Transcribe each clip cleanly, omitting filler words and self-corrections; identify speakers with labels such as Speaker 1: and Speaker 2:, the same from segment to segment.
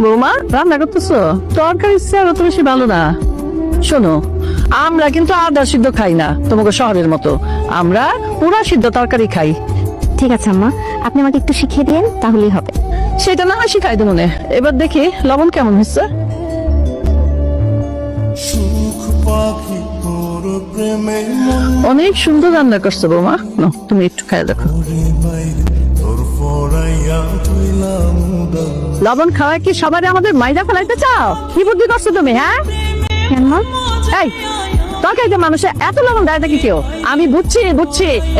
Speaker 1: বৌমা রান্না করতেছো? তরকারি অত বেশি ভালো না। শোনো, আমরা কিন্তু আদা সিদ্ধ খাই না তোমাকে শহরের মতো, আমরা পুরা সিদ্ধ তরকারি খাই।
Speaker 2: ঠিক আছে আম্মা, আপনি আমাকে একটু শিখিয়ে দিন তাহলেই হবে।
Speaker 1: সেটা না হয় শিখাই দেবো মনে। এবার দেখি লবণ কেমন হচ্ছে। অনেক সুন্দর রান্না করছো বৌমা, নাও, তুমি একটু খাই দেখো। লবণ খাওয়া কি সবাই আমাদের মাইরা ফেলাইতে চাও? কি বুদ্ধি করছো তুমি? হ্যাঁ
Speaker 2: কেন মা?
Speaker 1: এই তরকারিতে মানুষে এত লবণ দেয় নাকি কেউ? আমি বুঝছি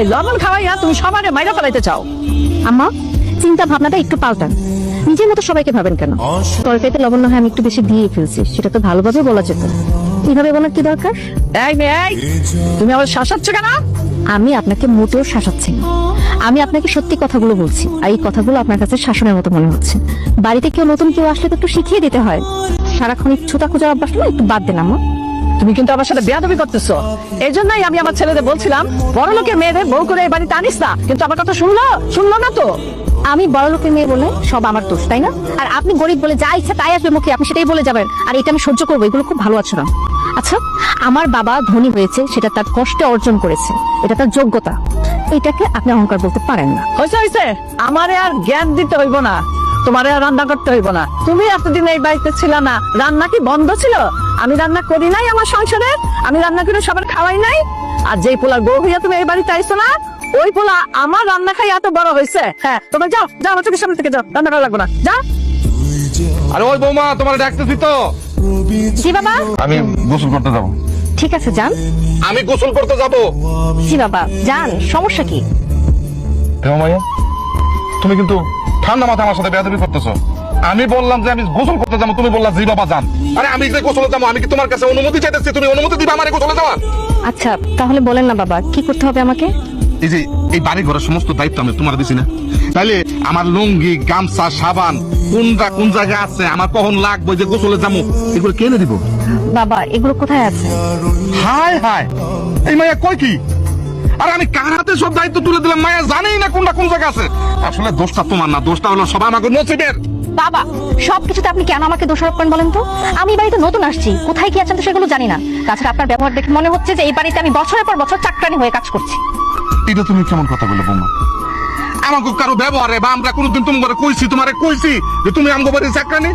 Speaker 1: এই লবণ খাওয়াইয়া তুমি সবারে মাইরা ফেলাইতে চাও।
Speaker 2: আম্মা, চিন্তা ভাবনাটা একটু পাল্টান। নিজের মতো সবাইকে ভাবেন কেন? তরকারিতে লবণ না হয় আমি একটু বেশি দিয়ে ফেলছি, সেটা তো ভালোভাবে বলা যেত। এইভাবে বলার কি দরকার?
Speaker 1: এই মেয়ে, এই তুমি আমার শাসাচ্ছ কেন?
Speaker 2: আমি আপনাকে মোটেও শাসাচ্ছি না, আমি আপনাকে সত্যি কথাগুলো বলছি। আর এই কথাগুলো আপনার কাছে শাসনের মতো মনে হচ্ছে। বাড়িতে নতুন কেউ আসলে তো একটু শিখিয়ে দিতে হয়। সারাক্ষণ ছুতা খোঁজার অভ্যাস না, একটু বাদ দেন আম্মা।
Speaker 1: তুমি কিন্তু আমার সাথে বেয়াদবি করতেছো। এই জন্যই আমি আমার ছেলেদের বলছিলাম বড় লোকের মেয়েদের বউ করে এই বাড়িতে আনিস না, কিন্তু আমার কথা শুনলো না তো।
Speaker 2: আমি বড় লোকের মেয়ে বলে সব আমার দোষ, তাই না? আর আপনি গরিব বলে যা ইচ্ছা তাই আসবে মুখে, আপনি সেটাই বলে যাবেন। আর এটা আমি সহ্য করবো, এগুলো খুব ভালো আচরণ। আচ্ছা, আমার বাবা ধনী হয়েছে, সেটা তার কষ্টে অর্জন করেছে, এটা তার যোগ্যতা। এটাকে আপনি অহংকার বলতে পারেন না।
Speaker 1: হয়েছে, আমারে আর জ্ঞান দিতে হইব না, তোমারে আর রান্না করতে হইব না। তুমি এতদিন এই বাড়িতে ছিল না, রান্না কি বন্ধ ছিল? আমি রান্না করি নাই আমার সংসারে? আমি রান্না করে সবার খাওয়াই নাই? আর যেই পোলার বউ হইয়া তুমি এই বাড়িতে আইছো না, ওই পোলা আমার রান্না খাই এত বড় হয়েছে। হ্যাঁ, তোমরা যাও আমার চোখের সামনে থেকে যাও, রান্না করা লাগবে না, যা।
Speaker 3: আরে ওই বৌমা, তোমার ডাকতেছি তো।
Speaker 2: জি বাবা।
Speaker 3: আমি গোসল করতে যাবো।
Speaker 2: ঠিক আছে যান।
Speaker 3: আমি গোসল করতে যাবো।
Speaker 2: জি বাবা যান, সমস্যা কি?
Speaker 3: মাইয়া, তুমি কিন্তু ঠান্ডা মাথায় আমার সাথে বেয়াদবি করতেছো। আমি বললাম যে আমি গোসল করতে যাবো, তুমি বললা জি বাবা যান। আরে আমি যে গোসলে যাবো, আমি কি তোমার কাছে অনুমতি চাইতেছি? তুমি অনুমতি দিবা আমার গোসলে যাওয়ার?
Speaker 2: আচ্ছা তাহলে বলেন না বাবা, কি করতে হবে আমাকে?
Speaker 3: এই যে এই বাড়ি ঘরের সমস্ত দায়িত্ব আমি তোমার দিছি না, তাইলে আমার লুঙ্গি, গামছা, সাবান কোন জায়গায় আছে, আমার কখন লাগবে, যে গোসলে যাবো, এগুলো কে এনে দিব?
Speaker 2: বাবা এগুলো কোথায় আছে?
Speaker 3: হায় হায়, এই মাইয়া কই কি? আর আমি কার হাতে সব দায়িত্ব তুলে দিলাম? মায়া জানেই না কোনটা কোন জায়গা আছে। আসলে দোষটা তোমার না, দোষটা হলো সবাই আমাকে নসিবের।
Speaker 2: বাবা সবকিছুতে আপনি কেন আমাকে দোষারোপ করেন বলেন তো? আমি বাড়িতে নতুন আসছি, কোথায় কি আছেন তো সেগুলো জানি না। তাছাড়া আপনার ব্যবহার দেখে মনে হচ্ছে যে এই বাড়িতে আমি বছরের পর বছর চাকরানি হয়ে কাজ করছি।
Speaker 3: এটা তুমি কেমন কথা বলে বৌমা? আমাকে কারো ব্যবহারে বা আমরা কোনোদিন তোমাকে কইছি যে তুমি আমগো বাড়ির চাকরানি?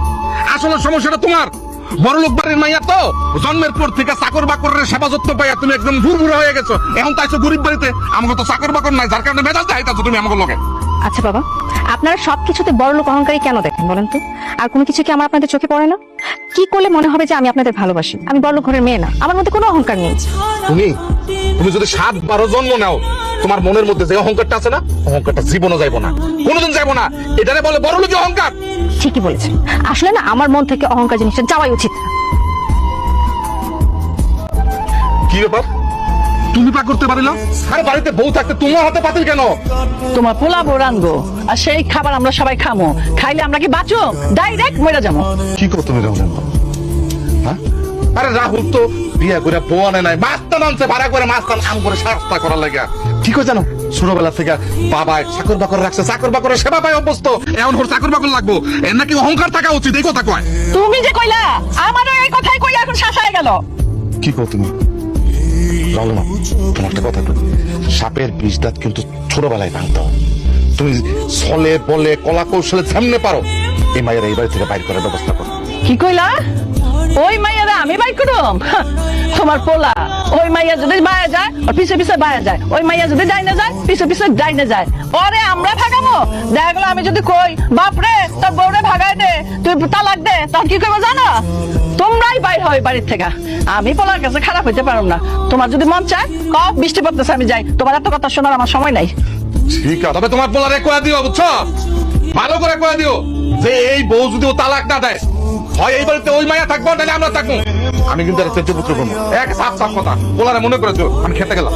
Speaker 3: আসলে সমস্যাটা তোমার। বড় লোক বাড়ির মাইয়া তো, জন্মের পর থেকে চাকর বাকরের সেবা যত্ন পাইয়া তুমি একদম ভুরভুরা হয়ে গেছো। এখন তাইছো গরিব বাড়িতে, আমাকে তো চাকর বাকর নাই, যার কারণে মেজাজ দেখাইতাছো তুমি আমাকে লোকে।
Speaker 2: আচ্ছা বাবা, আপনারা সবকিছুতে বড় লোক অহংকারী কেন দেখেন বলেন তো? আর কোনো কিছু কি আমার আপনাদের চোখে পড়ে না? কি করলে মনে হবে যে আমি আপনাদের ভালোবাসি? আমি বড় লোক ঘরের মেয়ে না, আমার মধ্যে কোনো অহংকার নেই।
Speaker 3: তুমি যদি 7-12 জন্ম নাও, তোমার মনের মধ্যে যে অহংকারটা আছে না, অহংকারটা জীবনও যাইবো না, কোনোদিন যাইবো না। এটারে বলে বড় লোকের অহংকার।
Speaker 2: ঠিকই বলেছেন, আসলে না আমার মন থেকে অহংকার জিনিসটা যাওয়াই উচিত।
Speaker 3: কি ব্যাপার, তুমি পা করতে পারিল? আরে বাড়িতে বউ থাকতে তোমার হাতে পাতিল কেন?
Speaker 1: তোমার পোলা বউ রানবো, আর সেই খাবার আমরা সবাই খামো। খাইলে আমরা কি বাঁচো? ডাইরেক্ট মরে যাবো।
Speaker 3: কি করো তুমি রাহুল? হ্যাঁ, আরে রাহুল তো বিয়ে করে বউ আনে নাই, মাস্তান আনছে ভাড়া করে, মাস্তান আম করে সাস্তা করার লাগে। কি কই জানো, ছোটবেলা থেকে বাবায় চাকর বাকর রাখছে, চাকর বাকরের সেবা পায় অভ্যস্ত। এখন ওর চাকর বাকর লাগবো, এর নাকি অহংকার থাকা উচিত, এই কথা কয়।
Speaker 1: তুমি যে কইলা, আমারও এই কথাই কইলা এখন শাসায় গেল।
Speaker 3: কি কো তুমি? রাহুল মা, তোমার একটা কথা কই, সাপের বিষ দাঁত কিন্তু ছোটবেলায় ভাঙতে হয়। তুমি ছলে বলে কলা কৌশলে সামনে পারো, এই মায়ের এই বাড়ি থেকে বাইর করার ব্যবস্থা করো।
Speaker 1: কি কইলা? ওই মাইয়ারা আমি বাই করুম? তোমার পোলা ওই মাইয়া যদি বাইরে যায় আর পিছে পিছে বাইরে যায়, ওই মাইয়া যদি ডাইনে যায় পিছে পিছে ডাইনে যায়, ওরে আমরা ভাগাবো? দেখা গেলো আমি যদি কই বাপরে তোর বউরে ভাগাই দে, তুই তালাক দে, তখন কি করবো জানো? তোমরাই বাইর হয় বাড়ির থেকে। আমি পোলার কাছে খারাপ হইতে পারো না। তোমার যদি মন চায় কব, বৃষ্টি পড়তেছে আমি যাই, তোমার এত কথা শোনার আমার সময় নাই।
Speaker 3: ঠিক আছে, তবে তোমার পোলারে কয়া দিও, বুঝছো? ভালো করে কয়া দিও যে এই বউ যদি ও তালাক না দেয়, হয় এই বাড়িতে ওই মায়া থাকবো, নাহলে আমরা থাকবো। আমি কিন্তু পুত্র করবো, এক সাফ সাফ কথা। পোলারে মনে করেছো আমি খেতে গেলাম।